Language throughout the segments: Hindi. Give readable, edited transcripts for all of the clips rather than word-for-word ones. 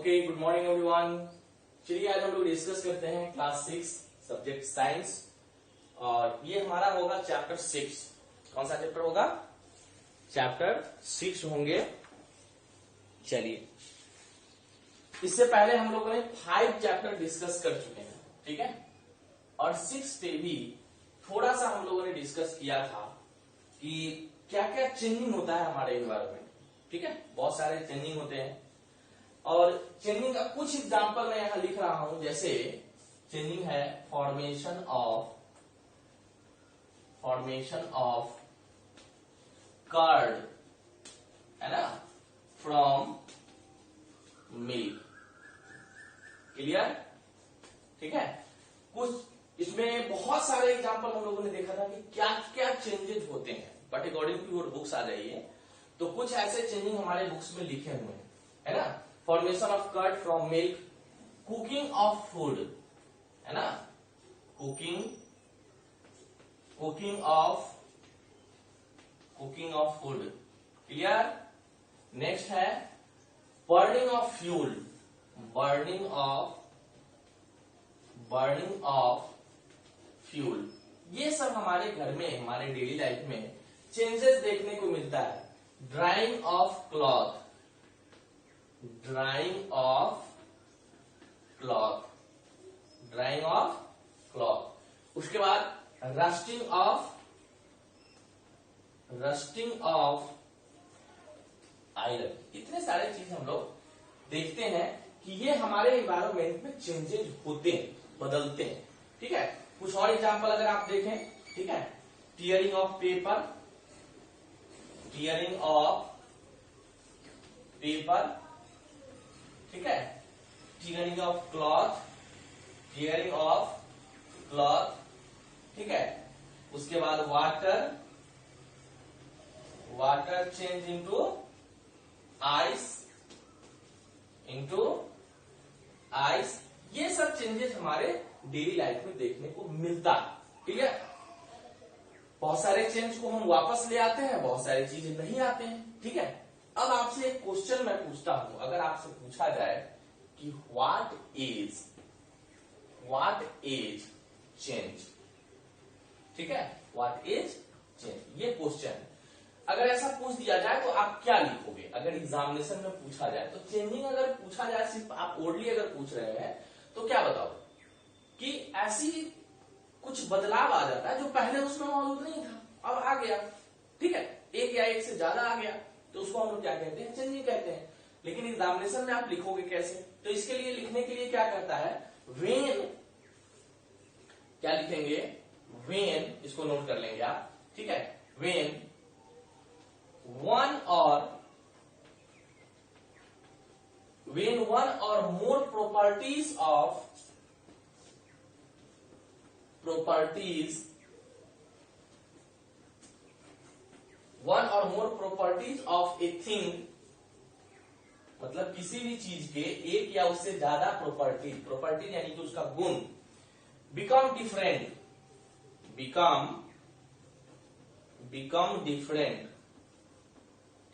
Okay, good morning everyone. चलिए आज हम लोग डिस्कस करते हैं क्लास 6 सब्जेक्ट साइंस और ये हमारा होगा चैप्टर 6। कौन सा चैप्टर होगा? चैप्टर 6 होंगे। चलिए, इससे पहले हम लोगों ने 5 चैप्टर डिस्कस कर चुके हैं, ठीक है। और 6 पे भी थोड़ा सा हम लोगों ने डिस्कस किया था कि क्या क्या चेंजिंग होता है हमारे एनवायरमेंट, ठीक है। बहुत सारे चेंजिंग होते हैं और चेंजिंग का कुछ एग्जांपल मैं यहां लिख रहा हूं। जैसे चेंजिंग है फॉर्मेशन ऑफ कर्ड, है ना, फ्रॉम मिल्क। क्लियर? ठीक है। कुछ इसमें बहुत सारे एग्जांपल हम लोगों ने देखा था कि क्या क्या चेंजेस होते हैं, but according to your books आ जाइए तो कुछ ऐसे चेंजिंग हमारे बुक्स में लिखे हुए हैं, है ना। Formation of curd from milk, cooking of food, है ना, cooking of food. Clear? Next है बर्निंग ऑफ फ्यूल। ये सब हमारे घर में, हमारे डेली लाइफ में चेंजेस देखने को मिलता है। ड्राइंग ऑफ क्लॉथ, उसके बाद रस्टिंग ऑफ आयरन। इतने सारे चीज हम लोग देखते हैं कि ये हमारे एनवायरमेंट में चेंजेस होते हैं, बदलते हैं, ठीक है। कुछ और एग्जांपल अगर आप देखें, ठीक है, टीयरिंग ऑफ पेपर, ठीक है, टीयरिंग ऑफ क्लॉथ, ठीक है। उसके बाद वाटर चेंज इनटू आइस। ये सब चेंजेस हमारे डेली लाइफ में देखने को मिलता है, ठीक है। बहुत सारे चेंज को हम वापस ले आते हैं, बहुत सारी चीजें नहीं आते हैं, ठीक है। अब आपसे एक क्वेश्चन मैं पूछता हूं, अगर आपसे पूछा जाए कि व्हाट इज चेंज, ठीक है, व्हाट इज चेंज, ये क्वेश्चन अगर ऐसा पूछ दिया जाए तो आप क्या लिखोगे? अगर एग्जामिनेशन में पूछा जाए तो चेंजिंग अगर पूछा जाए, सिर्फ आप ओरली अगर पूछ रहे हैं तो क्या बताओगे? कि ऐसी कुछ बदलाव आ जाता है जो पहले उसमें मौजूद नहीं था, अब आ गया, ठीक है, एक या एक से ज्यादा आ गया, तो उसको हम लोग क्या कहते हैं? चेंजिंग कहते हैं। लेकिन एग्जामिनेशन में आप लिखोगे कैसे? तो इसके लिए लिखने के लिए क्या करता है, वेन, क्या लिखेंगे? वेन, इसको नोट कर लेंगे आप, ठीक है। When one or more properties of a thing, मतलब किसी भी चीज के एक या उससे ज्यादा प्रॉपर्टी यानी कि उसका गुण become different,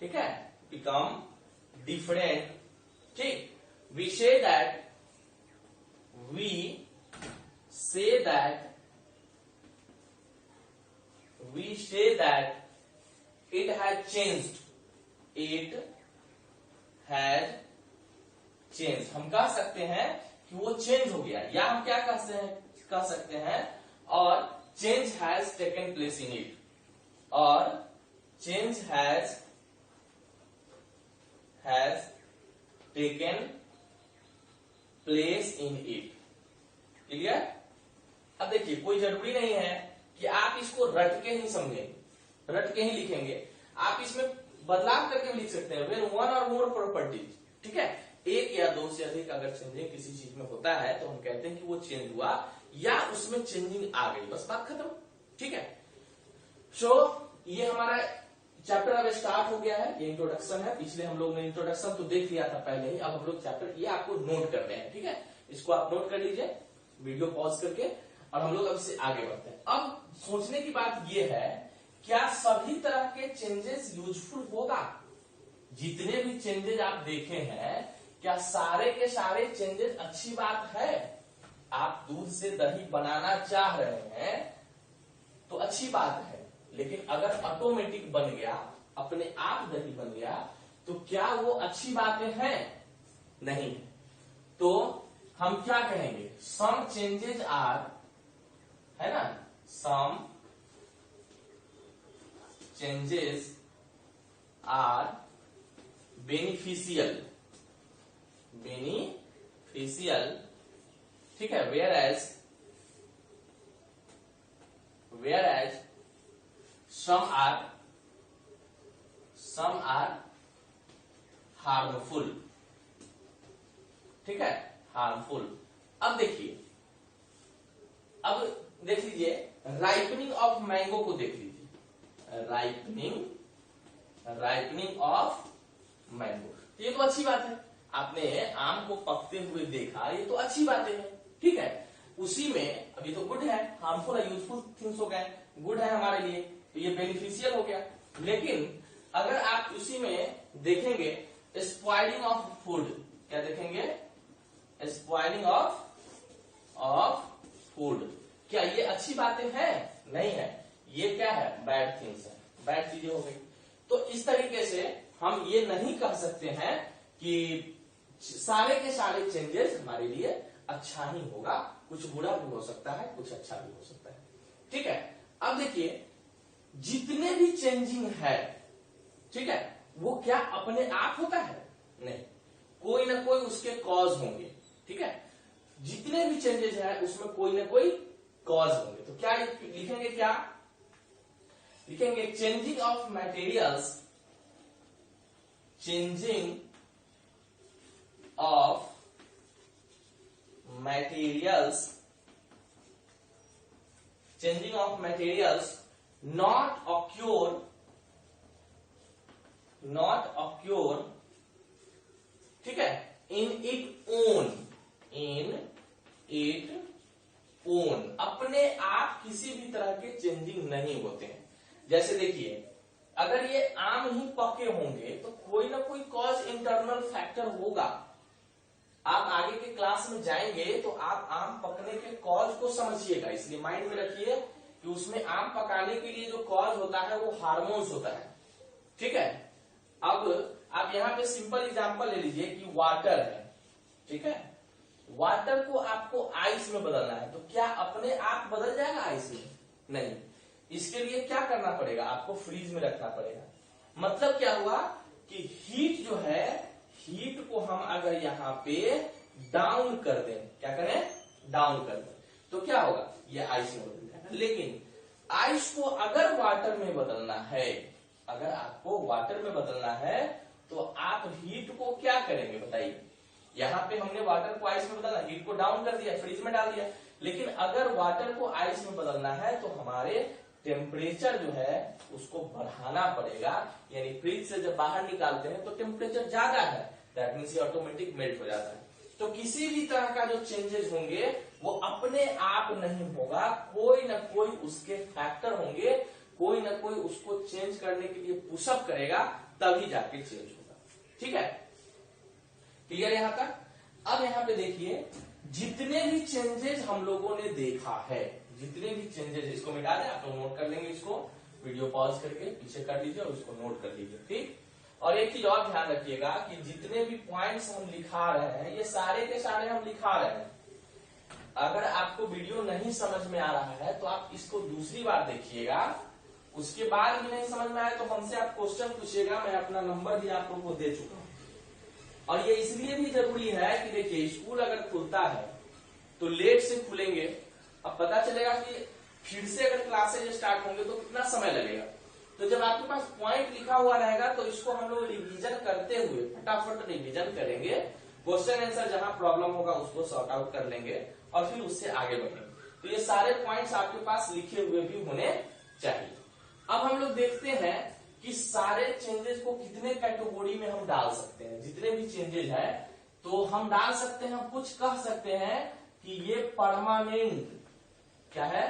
ठीक है, become different, ठीक। we say that it has changed, हम कह सकते हैं कि वो चेंज हो गया, या हम क्या कह सकते हैं, और change has taken place in it, और change has taken place in it। Clear? अब देखिए, कोई जरूरी नहीं है कि आप इसको रट के ही समझेंगे, रट के ही लिखेंगे। आप इसमें बदलाव करके भी लिख सकते हैं। वेन वन और मोर प्रॉपर्टीज, ठीक है, एक या दो से अधिक अगर चेंजिंग किसी चीज में होता है तो हम कहते हैं कि वो चेंज हुआ या उसमें चेंजिंग आ गई, बस बात खत्म, ठीक है। ये हमारा चैप्टर अब स्टार्ट हो गया है, ये इंट्रोडक्शन है। पिछले हम लोग ने इंट्रोडक्शन तो देख लिया था पहले ही, अब हम लोग चैप्टर ये आपको नोट कर रहे हैं, ठीक है। इसको आप नोट कर लीजिए वीडियो पॉज करके, और हम लोग अब से आगे बढ़ते हैं। अब सोचने की बात ये है, क्या सभी तरह के चेंजेस यूजफुल होगा? जितने भी चेंजेस आप देखे हैं, क्या सारे के सारे चेंजेस अच्छी बात है? आप दूध से दही बनाना चाह रहे हैं तो अच्छी बात है, लेकिन अगर ऑटोमेटिक बन गया, अपने आप दही बन गया, तो क्या वो अच्छी बातें हैं? नहीं। तो हम क्या कहेंगे? सम चेंजेस आर, है ना, some changes are beneficial, beneficial, ठीक है, whereas some are harmful, ठीक है, हार्मफुल। अब देखिए, अब देख लीजिए राइपनिंग ऑफ मैंगो को देख लीजिए, राइपनिंग ऑफ मैंगो, ये तो अच्छी बात है। आपने आम को पकते हुए देखा, ये तो अच्छी बातें हैं, ठीक है। उसी में अभी तो गुड है, हार्मफुल है, यूजफुल थिंग्स हो गए, गुड है हमारे लिए, तो ये बेनिफिशियल हो गया। लेकिन अगर आप उसी में देखेंगे स्पॉइलिंग ऑफ फूड, क्या देखेंगे? स्पॉइलिंग ऑफ फूड, क्या ये अच्छी बातें हैं? नहीं है, ये क्या है? बैड थिंग्स है, बैड चीजें हो गई। तो इस तरीके से हम ये नहीं कह सकते हैं कि सारे के सारे चेंजेस हमारे लिए अच्छा ही होगा, कुछ बुरा भी हो सकता है, कुछ अच्छा भी हो सकता है, ठीक है। अब देखिए, जितने भी चेंजिंग है, ठीक है, वो क्या अपने आप होता है? नहीं, कोई ना कोई उसके कॉज होंगे, ठीक है। जितने भी चेंजेस है उसमें कोई ना कोई कॉज होंगे। तो क्या लिखेंगे? क्या लिखेंगे? Changing of materials, changing of materials, changing of materials not occur, ठीक है, in its own, अपने आप किसी भी तरह के चेंजिंग नहीं होते हैं। जैसे देखिए, अगर ये आम ही पके होंगे तो कोई ना कोई कॉज, इंटरनल फैक्टर होगा। आप आगे के क्लास में जाएंगे तो आप आम पकने के कॉज को समझिएगा, इसलिए माइंड में रखिए कि उसमें आम पकाने के लिए जो कॉज होता है वो हार्मोन्स होता है, ठीक है। अब आप यहाँ पे सिंपल एग्जांपल ले लीजिए कि वाटर है, ठीक है, वाटर को आपको आइस में बदलना है, तो क्या अपने आप बदल जाएगा आइस में? नहीं, इसके लिए क्या करना पड़ेगा? आपको फ्रीज में रखना पड़ेगा। मतलब क्या हुआ कि हीट जो है, हीट को हम अगर यहाँ पे डाउन कर दें, क्या करें? डाउन कर दें, तो क्या होगा? ये आइस में बदल जाएगा। लेकिन आइस को अगर वाटर में बदलना है, अगर आपको वाटर में बदलना है, तो आप हीट को क्या करेंगे बताइए? यहाँ पे हमने वाटर को आइस में बदलना, हीट को डाउन कर दिया, फ्रिज में डाल दिया। लेकिन अगर वाटर को आइस में बदलना है तो हमारे टेम्परेचर जो है उसको बढ़ाना पड़ेगा, यानी फ्रिज से जब बाहर निकालते हैं तो टेम्परेचर ज्यादा है, दैट मीन्स ये ऑटोमेटिक मेल्ट हो जाता है। तो किसी भी तरह का जो चेंजेस होंगे वो अपने आप नहीं होगा, कोई ना कोई उसके फैक्टर होंगे, कोई ना कोई उसको चेंज करने के लिए पुशअप करेगा, तभी जाके चेंज होगा, ठीक है। क्लियर यहां तक? अब यहां पे देखिए, जितने भी चेंजेस हम लोगों ने देखा है, जितने भी चेंजेस, इसको मिटा दें, आप लोग नोट कर लेंगे, इसको वीडियो पॉज करके पीछे कर लीजिए और इसको नोट कर लीजिए, ठीक। और एक चीज और ध्यान रखिएगा कि जितने भी पॉइंट्स हम लिखा रहे हैं, ये सारे के सारे हम लिखा रहे हैं। अगर आपको वीडियो नहीं समझ में आ रहा है तो आप इसको दूसरी बार देखिएगा, उसके बाद भी नहीं समझ में आए तो हमसे आप क्वेश्चन पूछिएगा, मैं अपना नंबर भी आप लोगों को दे चुका हूं। और ये इसलिए भी जरूरी है कि देखिए, स्कूल अगर खुलता है तो लेट से खुलेंगे, अब पता चलेगा कि फिर से अगर क्लासेज स्टार्ट होंगे तो कितना समय लगेगा। तो जब आपके पास पॉइंट लिखा हुआ रहेगा तो इसको हम लोग रिवीजन करते हुए फटाफट रिवीजन करेंगे, क्वेश्चन आंसर जहां प्रॉब्लम होगा उसको सॉर्ट आउट कर लेंगे और फिर उससे आगे बढ़ेंगे। तो ये सारे पॉइंट्स आपके पास लिखे हुए भी होने चाहिए। अब हम लोग देखते हैं कि सारे चेंजेस को कितने कैटेगरी में हम डाल सकते हैं। जितने भी चेंजेस है तो हम डाल सकते हैं, कुछ कह सकते हैं कि ये परमानेंट, क्या है?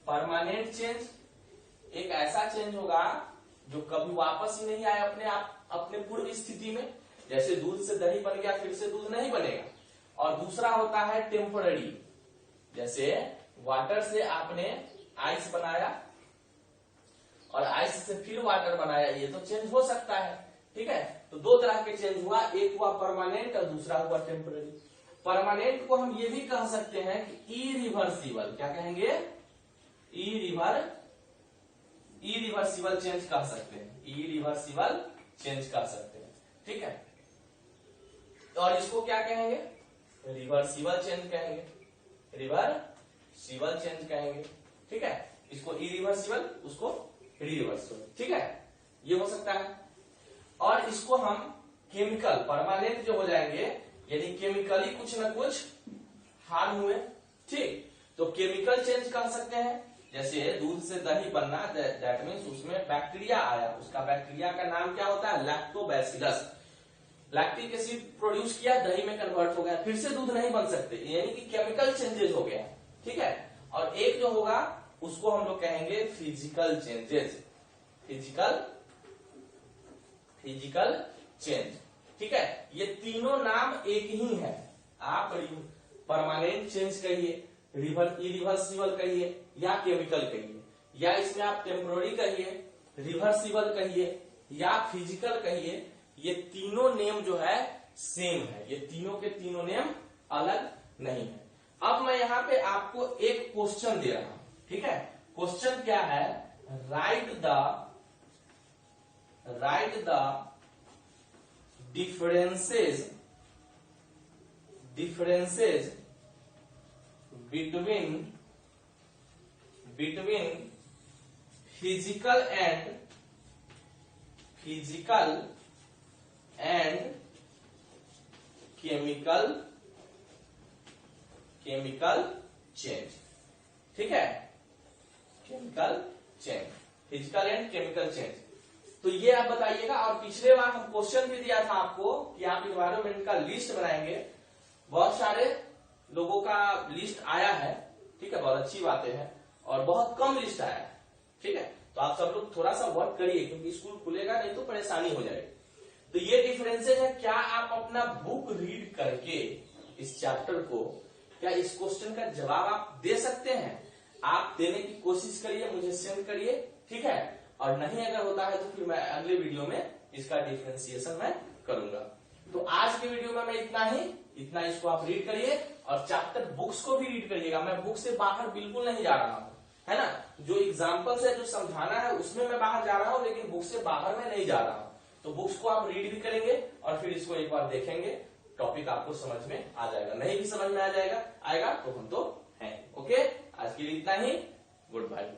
परमानेंट चेंज, एक ऐसा चेंज होगा जो कभी वापस ही नहीं आए अपने आप, अपने पूर्व स्थिति में। जैसे दूध से दही बन गया फिर से दूध नहीं बनेगा। और दूसरा होता है टेम्पररी, जैसे वाटर से आपने आइस बनाया और आइस से फिर वाटर बनाया, ये तो चेंज हो सकता है, ठीक है। तो दो तरह के चेंज हुआ, एक हुआ परमानेंट और दूसरा हुआ टेम्पररी। परमानेंट को हम ये भी कह सकते हैं कि इरिवर्सिबल, क्या कहेंगे, इरिवर्सिबल चेंज कह सकते हैं, इरिवर्सिबल चेंज कह सकते हैं, ठीक है। और इसको क्या कहेंगे, रिवर्सिबल चेंज कहेंगे, रिवर्सिबल चेंज कहेंगे, ठीक है। इसको इरिवर्सिबल, उसको रिवर्सिबल, ठीक है, ये हो सकता है। और इसको हम केमिकल, परमानेंट जो हो जाएंगे यानी केमिकली कुछ न कुछ हार्म हुए, ठीक, तो केमिकल चेंज कर सकते हैं। जैसे दूध से दही बनना, दैट मीन्स उसमें बैक्टीरिया आया, उसका बैक्टीरिया का नाम क्या होता है, लैक्टोबैसिलस। लैक्टिक एसिड प्रोड्यूस किया, दही में कन्वर्ट हो गया, फिर से दूध नहीं बन सकते, यानी कि केमिकल चेंजेस हो गया, ठीक है। और एक जो होगा उसको हम लोग कहेंगे फिजिकल चेंजेस, फिजिकल चेंज, ठीक है। ये तीनों नाम एक ही है, आप परमानेंट चेंज कहिए, इरिवर्सिबल कहिए या केमिकल कहिए, या इसमें आप टेम्पोररी कहिए, रिवर्सिबल कहिए या फिजिकल कहिए, ये तीनों नेम जो है सेम है, ये तीनों के तीनों नेम अलग नहीं है। अब मैं यहां पे आपको एक क्वेश्चन दे रहा हूं, ठीक है। क्वेश्चन क्या है, right the differences between physical and chemical change, ठीक है, chemical change, physical and chemical change. तो ये आप बताइएगा। और पिछले बार हम क्वेश्चन भी दिया था आपको कि आप इन्वायरमेंट का लिस्ट बनाएंगे, बहुत सारे लोगों का लिस्ट आया है, ठीक है, बहुत अच्छी बातें हैं, और बहुत कम लिस्ट आया है, ठीक है। तो आप सब लोग थोड़ा सा वर्क करिए, क्योंकि स्कूल खुलेगा नहीं तो परेशानी हो जाएगी। तो ये डिफरेंसेज है, क्या आप अपना बुक रीड करके इस चैप्टर को, क्या इस क्वेश्चन का जवाब आप दे सकते हैं? आप देने की कोशिश करिए, मुझे सेंड करिए, ठीक है। और नहीं अगर होता है तो फिर मैं अगले वीडियो में इसका डिफरेंशिएशन मैं करूंगा। तो आज के वीडियो में मैं इतना इसको आप रीड करिए और चैप्टर बुक्स को भी रीड करिएगा। मैं बुक से बाहर बिल्कुल नहीं जा रहा हूं, है ना। जो एग्जाम्पल्स है, जो समझाना है, उसमें मैं बाहर जा रहा हूं, लेकिन बुक से बाहर में नहीं जा रहा हूं। तो बुक्स को आप रीड भी करेंगे और फिर इसको एक बार देखेंगे, टॉपिक आपको समझ में आ जाएगा। नहीं भी समझ में आएगा तो हम तो हैं। ओके, आज के लिए इतना ही। Good bye.